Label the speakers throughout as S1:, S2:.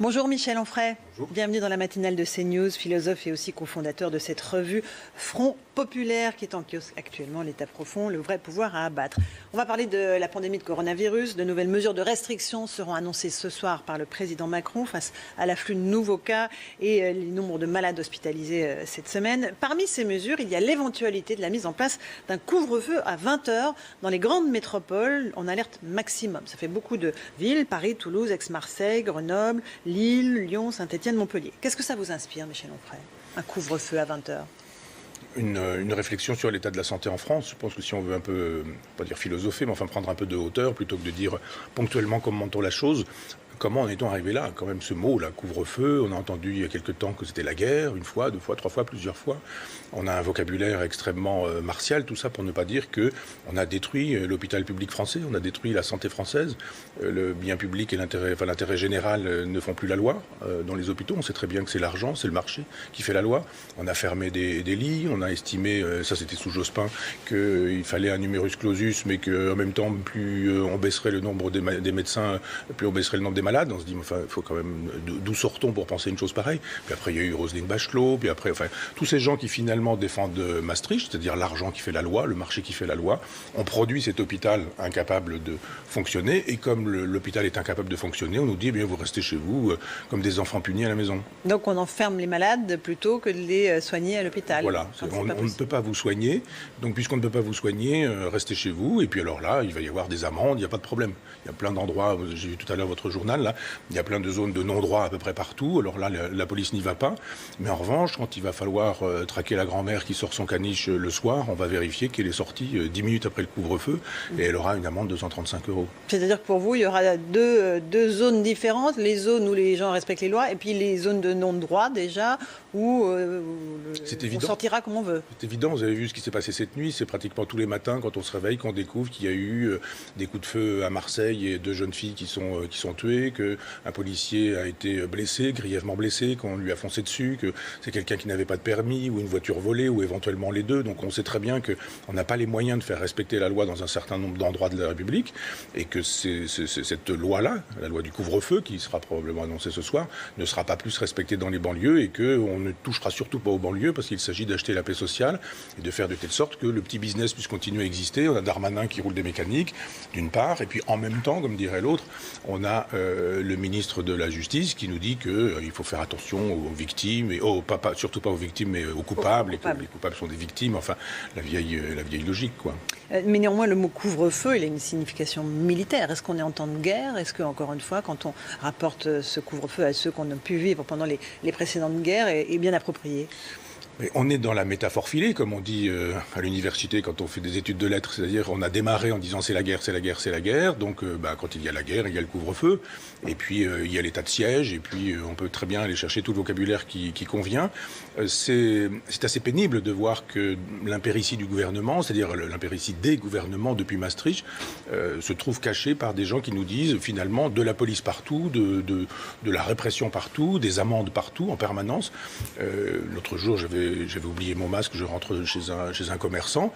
S1: Bonjour Michel Onfray.
S2: Bonjour.
S1: Bienvenue dans la matinale de CNews, philosophe et aussi cofondateur de cette revue Front Populaire qui est en kiosque actuellement, l'État profond, le vrai pouvoir à abattre. On va parler de la pandémie de coronavirus. De nouvelles mesures de restriction seront annoncées ce soir par le président Macron face à l'afflux de nouveaux cas et les nombres de malades hospitalisés cette semaine. Parmi ces mesures, il y a l'éventualité de la mise en place d'un couvre-feu à 20h dans les grandes métropoles en alerte maximum. Ça fait beaucoup de villes, Paris, Toulouse, Aix-Marseille, Grenoble, Lille, Lyon, Saint-Étienne, Montpellier. Qu'est-ce que ça vous inspire, Michel Onfray, un couvre-feu à 20h?
S2: Une réflexion sur l'état de la santé en France. Je pense que si on veut un peu, pas dire philosopher, mais enfin prendre un peu de hauteur, plutôt que de dire ponctuellement commentons la chose, comment en est-on arrivé là? Quand même ce mot-là, couvre-feu, on a entendu il y a quelque temps que c'était la guerre, une fois, deux fois, trois fois, plusieurs fois. On a un vocabulaire extrêmement martial, tout ça pour ne pas dire qu'on a détruit l'hôpital public français, on a détruit la santé française. Le bien public et l'intérêt général ne font plus la loi dans les hôpitaux. On sait très bien que c'est l'argent, c'est le marché qui fait la loi. On a fermé des lits, on a estimé, ça c'était sous Jospin, qu'il fallait un numerus clausus, mais qu'en même temps, plus on baisserait le nombre des médecins, plus on baisserait le nombre des malades. On se dit, enfin, il faut quand même, d'où sort-on pour penser une chose pareille? Puis après, il y a eu Roselyne Bachelot, puis après, enfin, tous ces gens qui finalement défendent Maastricht, c'est-à-dire l'argent qui fait la loi, le marché qui fait la loi, ont produit cet hôpital incapable de fonctionner, et comme l'hôpital est incapable de fonctionner, on nous dit, eh bien, vous restez chez vous comme des enfants punis à la maison.
S1: Donc on enferme les malades plutôt que de les soigner à l'hôpital.
S2: Voilà, on ne peut pas vous soigner, donc puisqu'on ne peut pas vous soigner, restez chez vous, et puis alors là, il va y avoir des amendes, il n'y a pas de problème. Il y a plein d'endroits, j'ai vu tout à l'heure votre journal, là, il y a plein de zones de non-droit à peu près partout, alors là, la police n'y va pas, mais en revanche, quand il va falloir traquer la grand-mère qui sort son caniche le soir, on va vérifier qu'elle est sortie 10 minutes après le couvre-feu, et elle aura une amende de 135 €.
S1: C'est-à-dire que pour vous, il y aura deux zones différentes, les zones où les gens respectent les lois, et puis les zones de non-droit déjà, où on sortira comme on veut.
S2: C'est évident, vous avez vu ce qui s'est passé cette nuit, c'est pratiquement tous les matins quand on se réveille qu'on découvre qu'il y a eu des coups de feu à Marseille et 2 jeunes filles qui sont tuées, qu'un policier a été blessé, grièvement blessé, qu'on lui a foncé dessus, que c'est quelqu'un qui n'avait pas de permis ou une voiture volée ou éventuellement les deux. Donc on sait très bien qu'on n'a pas les moyens de faire respecter la loi dans un certain nombre d'endroits de la République et que cette loi-là, la loi du couvre-feu qui sera probablement annoncée ce soir, ne sera pas plus respectée dans les banlieues et qu'on ne touchera surtout pas aux banlieues parce qu'il s'agit d'acheter la paix sociale et de faire de telle sorte que le petit business puisse continuer à exister. On a Darmanin qui roule des mécaniques, d'une part, et puis en même temps, comme dirait l'autre, on a le ministre de la Justice qui nous dit qu'il faut faire attention aux victimes, et surtout pas aux victimes, mais aux coupables, et que les coupables sont des victimes, enfin, la vieille logique, quoi.
S1: Mais néanmoins, le mot couvre-feu, il a une signification militaire. Est-ce qu'on est en temps de guerre? Est-ce que, encore une fois, quand on rapporte ce couvre-feu à ceux qu'on a pu vivre pendant les précédentes guerres, est bien approprié?
S2: Mais on est dans la métaphore filée, comme on dit à l'université quand on fait des études de lettres, c'est-à-dire on a démarré en disant c'est la guerre, c'est la guerre, c'est la guerre, donc quand il y a la guerre, il y a le couvre-feu, et puis il y a l'état de siège, et puis on peut très bien aller chercher tout le vocabulaire qui convient. C'est assez pénible de voir que l'impéritie du gouvernement, c'est-à-dire l'impéritie des gouvernements depuis Maastricht, se trouve cachée par des gens qui nous disent finalement de la police partout, de la répression partout, des amendes partout, en permanence. L'autre jour, j'avais oublié mon masque, je rentre chez un commerçant.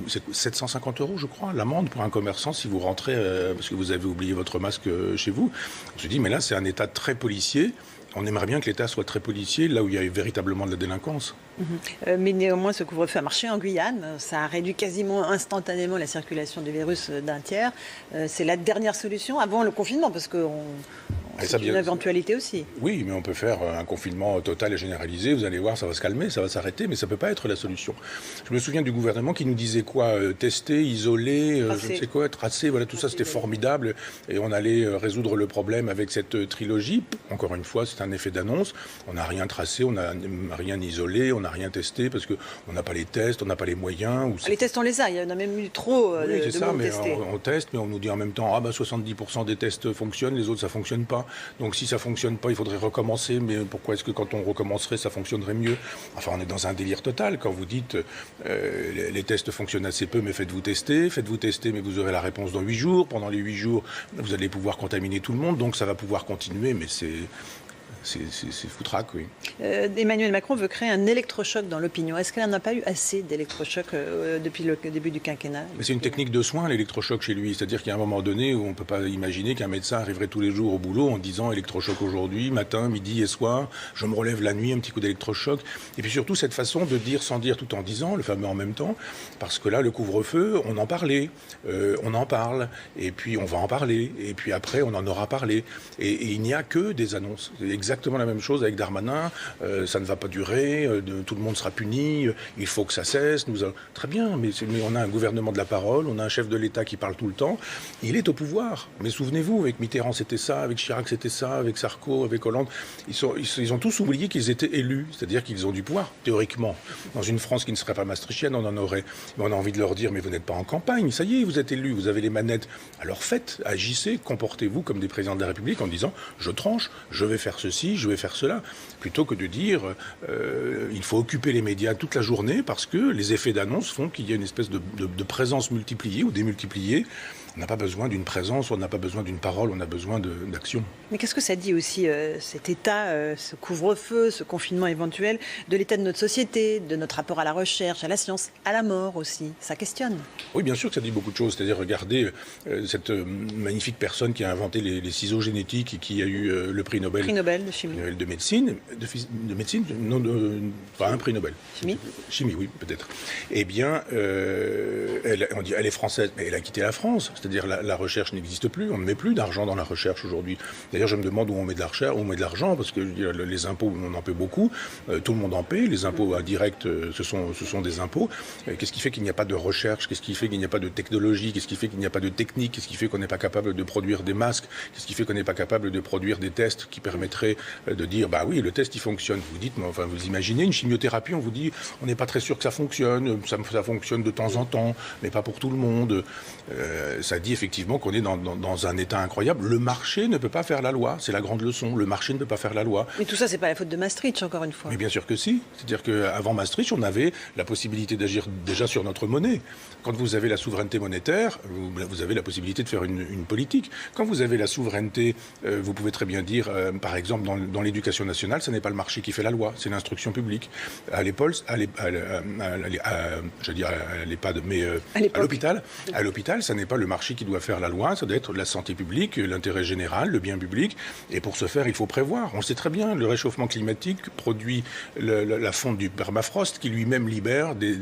S2: C'est 750 €, je crois, l'amende pour un commerçant si vous rentrez parce que vous avez oublié votre masque chez vous. On se dit, mais là, c'est un État très policier. On aimerait bien que l'État soit très policier, là où il y a véritablement de la délinquance.
S1: Mais néanmoins, ce couvre-feu a marché en Guyane. Ça a réduit quasiment instantanément la circulation du virus d'un tiers. C'est la dernière solution avant le confinement, parce que c'est une éventualité aussi.
S2: Oui, mais on peut faire un confinement total et généralisé. Vous allez voir, ça va se calmer, ça va s'arrêter, mais ça ne peut pas être la solution. Je me souviens du gouvernement qui nous disait quoi? Tester, isoler, je ne sais quoi, tracer, voilà, tout ça c'était formidable. Et on allait résoudre le problème avec cette trilogie. Encore une fois, c'est un effet d'annonce. On n'a rien tracé, on n'a rien isolé, on n'a rien testé parce qu'on n'a pas les tests, on n'a pas les moyens.
S1: Les tests, on les a, il y en a même eu trop
S2: oui, c'est ça, mais
S1: testés.
S2: On teste, mais on nous dit en même temps, 70% des tests fonctionnent, les autres ça ne fonctionne pas. Donc si ça ne fonctionne pas, il faudrait recommencer, mais pourquoi est-ce que quand on recommencerait, ça fonctionnerait mieux? Enfin, on est dans un délire total. Quand vous dites les tests fonctionnent assez peu, mais faites-vous tester, mais vous aurez la réponse dans 8 jours. Pendant les 8 jours, vous allez pouvoir contaminer tout le monde, donc ça va pouvoir continuer, mais c'est foutraque, oui.
S1: Emmanuel Macron veut créer un électrochoc dans l'opinion. Est-ce qu'elle n'a pas eu assez d'électrochocs depuis le début du quinquennat?
S2: Mais c'est une technique de soin, l'électrochoc chez lui. C'est-à-dire qu'il y a un moment donné où on ne peut pas imaginer qu'un médecin arriverait tous les jours au boulot en disant électrochoc aujourd'hui, matin, midi et soir, je me relève la nuit, un petit coup d'électrochoc. Et puis surtout cette façon de dire sans dire tout en disant, le fameux en même temps, parce que là, le couvre-feu, on en parlait, on en parle, et puis on va en parler, et puis après, on en aura parlé. Et il n'y a que des annonces. C'est exactement la même chose avec Darmanin, ça ne va pas durer, tout le monde sera puni, il faut que ça cesse. Très bien, mais on a un gouvernement de la parole, on a un chef de l'État qui parle tout le temps, il est au pouvoir. Mais souvenez-vous, avec Mitterrand c'était ça, avec Chirac c'était ça, avec Sarko, avec Hollande, ils ont tous oublié qu'ils étaient élus, c'est-à-dire qu'ils ont du pouvoir, théoriquement. Dans une France qui ne serait pas maastrichtienne, on en aurait. Mais on a envie de leur dire, mais vous n'êtes pas en campagne, ça y est, vous êtes élus, vous avez les manettes. Alors faites, agissez, comportez-vous comme des présidents de la République en disant, je tranche, je vais faire ceci, je vais faire cela, plutôt que de dire, il faut occuper les médias toute la journée parce que les effets d'annonce font qu'il y a une espèce de présence multipliée ou démultipliée. On n'a pas besoin d'une présence, on n'a pas besoin d'une parole, on a besoin d'action.
S1: Mais qu'est-ce que ça dit aussi, cet état, ce couvre-feu, ce confinement éventuel, de l'état de notre société, de notre rapport à la recherche, à la science, à la mort aussi? Ça questionne.
S2: Oui, bien sûr que ça dit beaucoup de choses. C'est-à-dire, regardez cette magnifique personne qui a inventé les ciseaux génétiques et qui a eu le prix Nobel.
S1: Prix Nobel de chimie.
S2: De médecine. De médecine, non, pas un prix Nobel.
S1: Chimie.
S2: Chimie, oui, peut-être. Eh bien, on dit, elle est française, mais elle a quitté la France. C'est-à-dire la recherche n'existe plus, on ne met plus d'argent dans la recherche aujourd'hui. D'ailleurs, je me demande où on met de la recherche, où on met de l'argent, parce que je veux dire, les impôts, on en paie beaucoup, tout le monde en paie, les impôts indirects, ce sont des impôts. Qu'est-ce qui fait qu'il n'y a pas de recherche? Qu'est-ce qui fait qu'il n'y a pas de technologie? Qu'est-ce qui fait qu'il n'y a pas de technique? Qu'est-ce qui fait qu'on n'est pas capable de produire des masques? Qu'est-ce qui fait qu'on n'est pas capable de produire des tests qui permettraient de dire, bah oui, le test, il fonctionne. Vous dites, mais enfin, vous imaginez une chimiothérapie, on vous dit, on n'est pas très sûr que ça fonctionne, ça fonctionne de temps en temps, mais pas pour tout le monde. Ça dit effectivement qu'on est dans un état incroyable. Le marché ne peut pas faire la loi. C'est la grande leçon. Le marché ne peut pas faire la loi.
S1: Mais tout ça, c'est pas la faute de Maastricht, encore une fois.
S2: Mais bien sûr que si. C'est-à-dire qu'avant Maastricht, on avait la possibilité d'agir déjà sur notre monnaie. Quand vous avez la souveraineté monétaire, vous avez la possibilité de faire une politique. Quand vous avez la souveraineté, vous pouvez très bien dire, par exemple, dans l'éducation nationale, ce n'est pas le marché qui fait la loi, c'est l'instruction publique. À l'hôpital, ça n'est pas le marché qui doit faire la loi, ça doit être la santé publique, l'intérêt général, le bien public. Et pour ce faire, il faut prévoir. On le sait très bien, le réchauffement climatique produit la fonte du permafrost qui lui-même libère des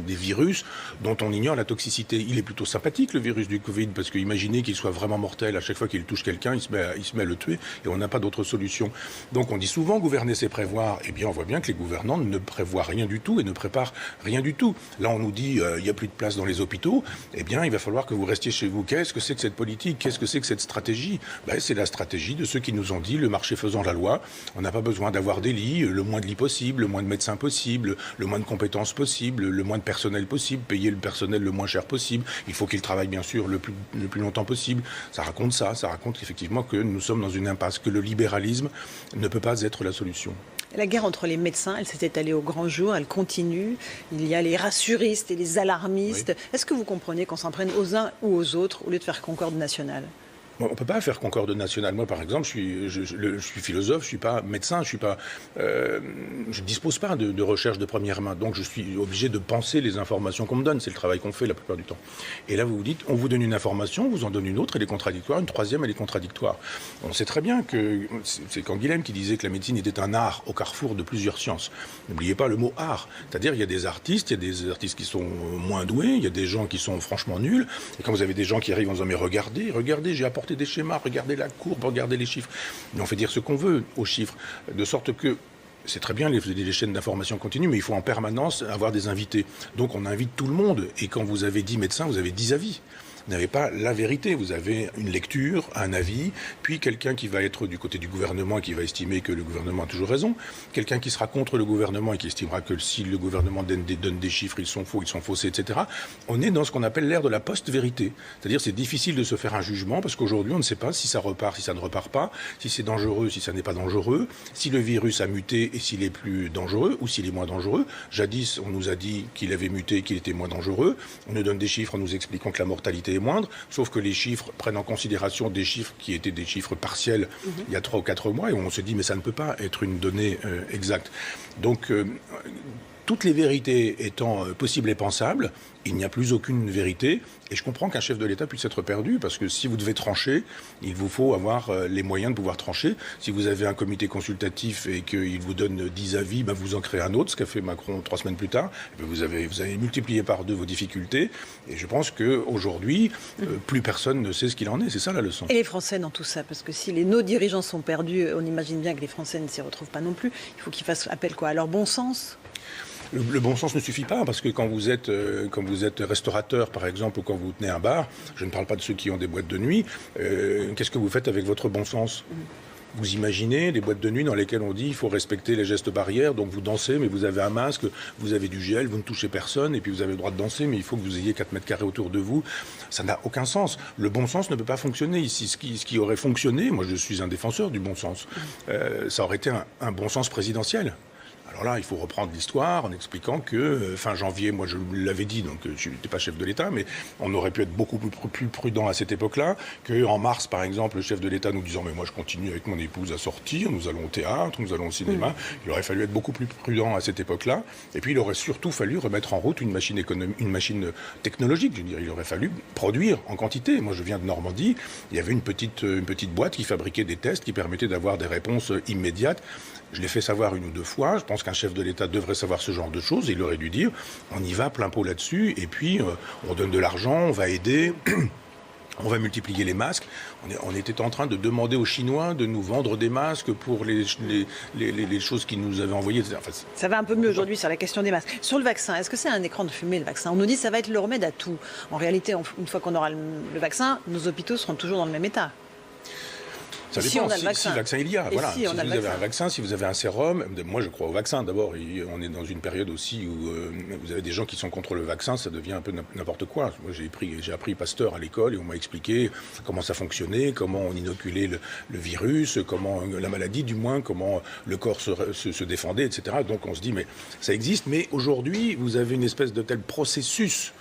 S2: virus dont on ignore la toxicité. Il est plutôt sympathique, le virus du Covid, parce que imaginez qu'il soit vraiment mortel. À chaque fois qu'il touche quelqu'un, il se met à le tuer et on n'a pas d'autre solution. Donc on dit souvent gouverner, c'est prévoir. Eh bien, on voit bien que les gouvernants ne prévoient rien du tout et ne préparent rien du tout. Là, on nous dit il n'y a plus de place dans les hôpitaux. Eh bien, il va falloir que vous restiez chez vous. Qu'est-ce que c'est que cette politique? Qu'est-ce que c'est que cette stratégie? C'est la stratégie de ceux qui nous ont dit, le marché faisant la loi, on n'a pas besoin d'avoir des lits, le moins de lits possible, le moins de médecins possible, le moins de compétences possible, le moins de personnel possible, payer le personnel le moins cher possible. Il faut qu'il travaille bien sûr le plus longtemps possible. Ça raconte effectivement que nous sommes dans une impasse, que le libéralisme ne peut pas être la solution.
S1: La guerre entre les médecins, elle s'est étalée au grand jour, elle continue. Il y a les rassuristes et les alarmistes. Oui. Est-ce que vous comprenez qu'on s'en prenne aux uns ou aux autres au lieu de faire concorde nationale?
S2: On ne peut pas faire concorde nationale. Moi, par exemple, je suis philosophe, je ne suis pas médecin, je ne dispose pas de recherche de première main. Donc, je suis obligé de penser les informations qu'on me donne. C'est le travail qu'on fait la plupart du temps. Et là, vous vous dites, on vous donne une information, on vous en donne une autre, elle est contradictoire, une troisième, elle est contradictoire. On sait très bien que c'est Canguilhem qui disait que la médecine était un art au carrefour de plusieurs sciences. N'oubliez pas le mot art. C'est-à-dire, il y a des artistes qui sont moins doués, il y a des gens qui sont franchement nuls. Et quand vous avez des gens qui arrivent en disant, mais regardez, j'ai apporté des schémas, regardez la courbe, regardez les chiffres. Mais on fait dire ce qu'on veut aux chiffres, de sorte que c'est très bien les chaînes d'information continues, mais il faut en permanence avoir des invités. Donc on invite tout le monde. Et quand vous avez 10 médecins, vous avez 10 avis. Vous n'avez pas la vérité, vous avez une lecture, un avis, puis quelqu'un qui va être du côté du gouvernement et qui va estimer que le gouvernement a toujours raison, quelqu'un qui sera contre le gouvernement et qui estimera que si le gouvernement donne des chiffres, ils sont faux, ils sont faussés, etc. On est dans ce qu'on appelle l'ère de la post-vérité. C'est-à-dire c'est difficile de se faire un jugement parce qu'aujourd'hui on ne sait pas si ça repart, si ça ne repart pas, si c'est dangereux, si ça n'est pas dangereux, si le virus a muté et s'il est plus dangereux ou s'il est moins dangereux. Jadis, on nous a dit qu'il avait muté et qu'il était moins dangereux. On nous donne des chiffres en nous expliquant que la mortalité est moindre, sauf que les chiffres prennent en considération des chiffres qui étaient des chiffres partiels il y a 3 ou 4 mois, et on se dit mais ça ne peut pas être une donnée exacte. Donc toutes les vérités étant possibles et pensables, il n'y a plus aucune vérité. Et je comprends qu'un chef de l'État puisse être perdu, parce que si vous devez trancher, il vous faut avoir les moyens de pouvoir trancher. Si vous avez un comité consultatif et qu'il vous donne 10 avis, vous en créez un autre, ce qu'a fait Macron 3 semaines plus tard. Vous avez multiplié par 2 vos difficultés. Et je pense qu'aujourd'hui, plus personne ne sait ce qu'il en est. C'est ça la leçon.
S1: Et les Français dans tout ça, parce que si nos dirigeants sont perdus, on imagine bien que les Français ne s'y retrouvent pas non plus. Il faut qu'ils fassent appel à leur bon sens.
S2: Le bon sens ne suffit pas, parce que quand vous êtes restaurateur, par exemple, ou quand vous tenez un bar, je ne parle pas de ceux qui ont des boîtes de nuit, qu'est-ce que vous faites avec votre bon sens ? Vous imaginez des boîtes de nuit dans lesquelles on dit il faut respecter les gestes barrières, donc vous dansez, mais vous avez un masque, vous avez du gel, vous ne touchez personne, et puis vous avez le droit de danser, mais il faut que vous ayez 4 mètres carrés autour de vous. Ça n'a aucun sens. Le bon sens ne peut pas fonctionner ici. Ce qui aurait fonctionné, moi je suis un défenseur du bon sens, ça aurait été un bon sens présidentiel. Alors là, il faut reprendre l'histoire en expliquant que fin janvier, moi je l'avais dit, donc je n'étais pas chef de l'État, mais on aurait pu être beaucoup plus prudent à cette époque-là, qu'en mars, par exemple, le chef de l'État nous disant « mais moi je continue avec mon épouse à sortir, nous allons au théâtre, nous allons au cinéma ». Il aurait fallu être beaucoup plus prudent à cette époque-là, et puis il aurait surtout fallu remettre en route une machine technologique. Je veux dire, il aurait fallu produire en quantité. Moi je viens de Normandie, il y avait une petite boîte qui fabriquait des tests qui permettaient d'avoir des réponses immédiates. Je l'ai fait savoir 1 ou 2 fois. Je pense qu'un chef de l'État devrait savoir ce genre de choses. Et il aurait dû dire, on y va plein pot là-dessus. Et puis, on donne de l'argent, on va aider, on va multiplier les masques. On était en train de demander aux Chinois de nous vendre des masques pour les choses qu'ils nous avaient envoyées. Enfin,
S1: ça va un peu mieux aujourd'hui sur la question des masques. Sur le vaccin, est-ce que c'est un écran de fumée, le vaccin ? On nous dit que ça va être le remède à tout. En réalité, une fois qu'on aura le vaccin, nos hôpitaux seront toujours dans le même état.
S2: Ça dépend, si le vaccin il y a. Voilà. Si vous avez un vaccin, si vous avez un sérum, moi je crois au vaccin d'abord. On est dans une période aussi où vous avez des gens qui sont contre le vaccin, ça devient un peu n'importe quoi. Moi j'ai appris Pasteur à l'école et on m'a expliqué comment ça fonctionnait, comment on inoculait le virus, comment la maladie du moins, comment le corps se défendait, etc. Donc on se dit mais ça existe, mais aujourd'hui vous avez une espèce de tel processus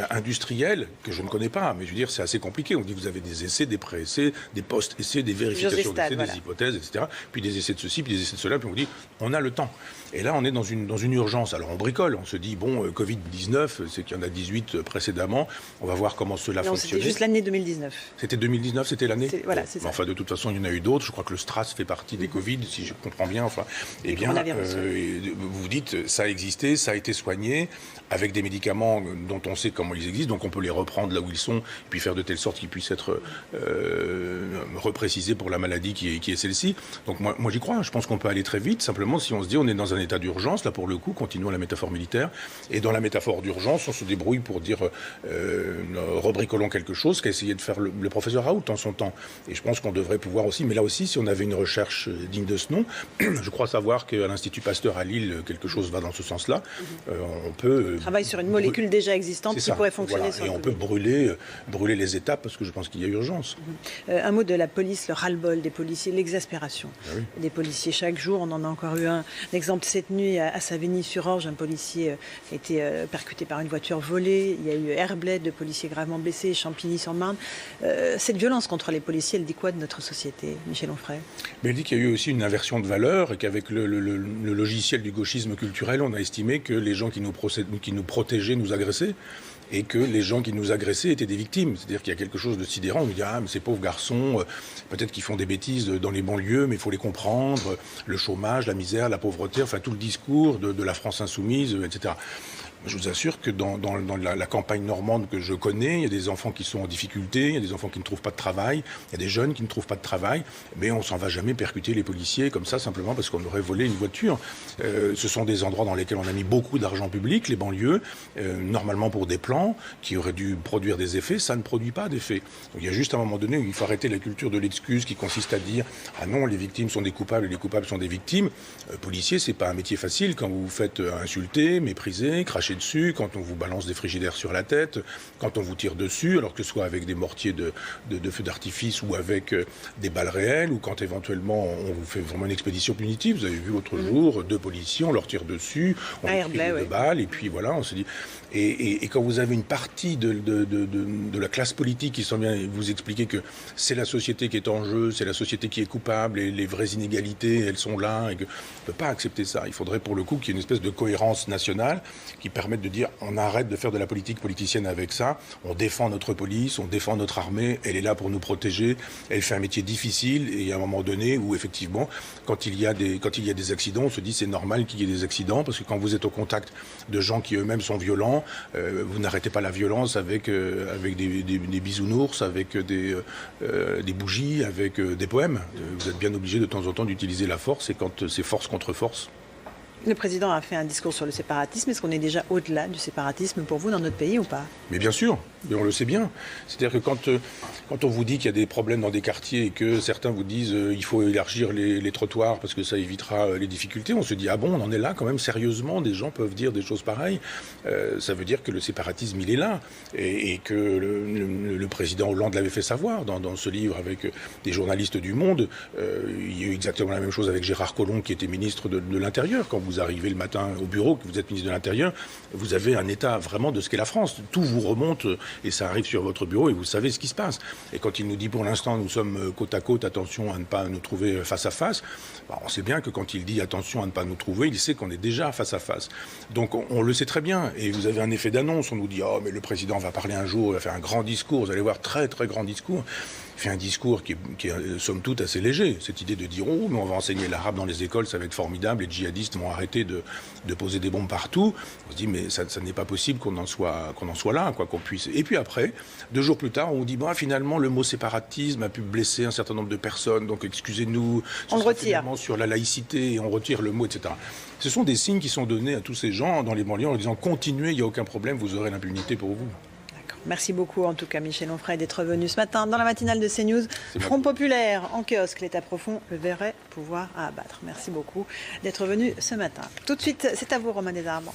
S2: industriel que je ne connais pas, mais je veux dire c'est assez compliqué. On dit vous avez des essais, des pré-essais, des post-essais, des vérifications d'essais, des hypothèses, etc. Puis des essais de ceci, puis des essais de cela, puis on dit on a le temps. Et là on est dans une urgence. Alors on bricole, on se dit bon Covid-19, c'est qu'il y en a 18 précédemment, on va voir comment cela fonctionne.
S1: C'était juste l'année 2019.
S2: C'était 2019, c'était l'année.
S1: Voilà, c'est ça.
S2: Enfin de toute façon il y en a eu d'autres. Je crois que le STRAS fait partie des Covid, si je comprends bien. Enfin, eh bien vous dites ça a existé, ça a été soigné avec des médicaments dont on sait comment ils existent, donc on peut les reprendre là où ils sont, et puis faire de telle sorte qu'ils puissent être reprécisés pour la maladie qui est celle-ci. Donc moi j'y crois, je pense qu'on peut aller très vite, simplement si on se dit on est dans un état d'urgence, là pour le coup, continuons la métaphore militaire, et dans la métaphore d'urgence, on se débrouille pour dire rebricolons quelque chose, qu'a essayé de faire le professeur Raoult en son temps. Et je pense qu'on devrait pouvoir aussi, mais là aussi, si on avait une recherche digne de ce nom, je crois savoir qu'à l'Institut Pasteur à Lille, quelque chose va dans ce sens-là, on peut...
S1: travaille sur une molécule déjà existante qui pourrait fonctionner sur
S2: et on peut brûler les étapes parce que je pense qu'il y a urgence.
S1: Un mot de la police, le ras-le-bol des policiers, l'exaspération des policiers. Chaque jour, on en a encore eu un exemple cette nuit à Savigny-sur-Orge. Un policier a été percuté par une voiture volée. Il y a eu Herblay, 2 policiers gravement blessés, Champigny-sur-Marne. Cette violence contre les policiers, elle dit quoi de notre société, Michel Onfray ?
S2: Mais elle dit qu'il y a eu aussi une inversion de valeurs et qu'avec le logiciel du gauchisme culturel, on a estimé que les gens qui nous protégeaient nous agressaient, et que les gens qui nous agressaient étaient des victimes. C'est-à-dire qu'il y a quelque chose de sidérant. On nous dit « Ah, mais ces pauvres garçons, peut-être qu'ils font des bêtises dans les banlieues, mais il faut les comprendre. Le chômage, la misère, la pauvreté, enfin tout le discours de la France insoumise, etc. » Je vous assure que dans la campagne normande que je connais, il y a des enfants qui sont en difficulté, il y a des enfants qui ne trouvent pas de travail, il y a des jeunes qui ne trouvent pas de travail, mais on s'en va jamais percuter les policiers comme ça simplement parce qu'on aurait volé une voiture. Ce sont des endroits dans lesquels on a mis beaucoup d'argent public, les banlieues, normalement pour des plans qui auraient dû produire des effets, ça ne produit pas d'effets. Donc il y a juste un moment donné où il faut arrêter la culture de l'excuse qui consiste à dire « Ah non, les victimes sont des coupables et les coupables sont des victimes ». Policier, c'est pas un métier facile quand vous vous faites insulter, mépriser, cracher cracher dessus, quand on vous balance des frigidaires sur la tête, quand on vous tire dessus, alors que ce soit avec des mortiers de feux d'artifice ou avec des balles réelles, ou quand éventuellement on vous fait vraiment une expédition punitive. Vous avez vu l'autre jour, 2 policiers, on leur tire dessus, on leur tire 2 balles, et puis voilà, on se dit... Et quand vous avez une partie de la classe politique qui semble bien vous expliquer que c'est la société qui est en jeu, c'est la société qui est coupable, et les vraies inégalités, elles sont là, et qu'on ne peut pas accepter ça. Il faudrait pour le coup qu'il y ait une espèce de cohérence nationale qui permette de dire on arrête de faire de la politique politicienne avec ça, on défend notre police, on défend notre armée, elle est là pour nous protéger, elle fait un métier difficile, et il y a un moment donné où effectivement, quand il y a des accidents, on se dit c'est normal qu'il y ait des accidents, parce que quand vous êtes au contact de gens qui eux-mêmes sont violents, vous n'arrêtez pas la violence avec des bisounours, avec des bougies, avec des poèmes. Vous êtes bien obligé de temps en temps d'utiliser la force, et quand c'est force contre force.
S1: Le président a fait un discours sur le séparatisme. Est-ce qu'on est déjà au-delà du séparatisme pour vous dans notre pays ou pas?
S2: Mais bien sûr, mais on le sait bien. C'est-à-dire que quand on vous dit qu'il y a des problèmes dans des quartiers et que certains vous disent il faut élargir les trottoirs parce que ça évitera les difficultés, on se dit ah bon, on en est là quand même sérieusement, des gens peuvent dire des choses pareilles. Ça veut dire que le séparatisme il est là, et que le président Hollande l'avait fait savoir dans ce livre avec des journalistes du Monde. Il y a eu exactement la même chose avec Gérard Collomb qui était ministre de l'Intérieur. Quand vous arrivez le matin au bureau, que vous êtes ministre de l'Intérieur, vous avez un état vraiment de ce qu'est la France. Tout vous remonte et ça arrive sur votre bureau et vous savez ce qui se passe. Et quand il nous dit pour l'instant nous sommes côte à côte, attention à ne pas nous trouver face à face, on sait bien que quand il dit attention à ne pas nous trouver, il sait qu'on est déjà face à face. Donc on le sait très bien. Et vous avez un effet d'annonce. On nous dit oh mais le président va parler un jour, il va faire un grand discours. Vous allez voir, très très grand discours. Il fait un discours qui est somme toute assez léger. Cette idée de dire oh mais on va enseigner l'arabe dans les écoles, ça va être formidable, les djihadistes vont arrêter de poser des bombes partout. On se dit mais ça n'est pas possible qu'on en soit là, quoi, qu'on puisse. Et puis après, 2 jours plus tard, on vous dit finalement le mot séparatisme a pu blesser un certain nombre de personnes, donc excusez-nous.
S1: On le retire.
S2: Sur la laïcité, et on retire le mot, etc. Ce sont des signes qui sont donnés à tous ces gens dans les banlieues en leur disant continuez, il n'y a aucun problème, vous aurez l'impunité pour vous.
S1: Merci beaucoup en tout cas Michel Onfray d'être venu ce matin dans la matinale de CNews. Front populaire en kiosque, l'État profond, le vrai pouvoir à abattre. Merci beaucoup d'être venu ce matin. Tout de suite, c'est à vous Romain Desarbres.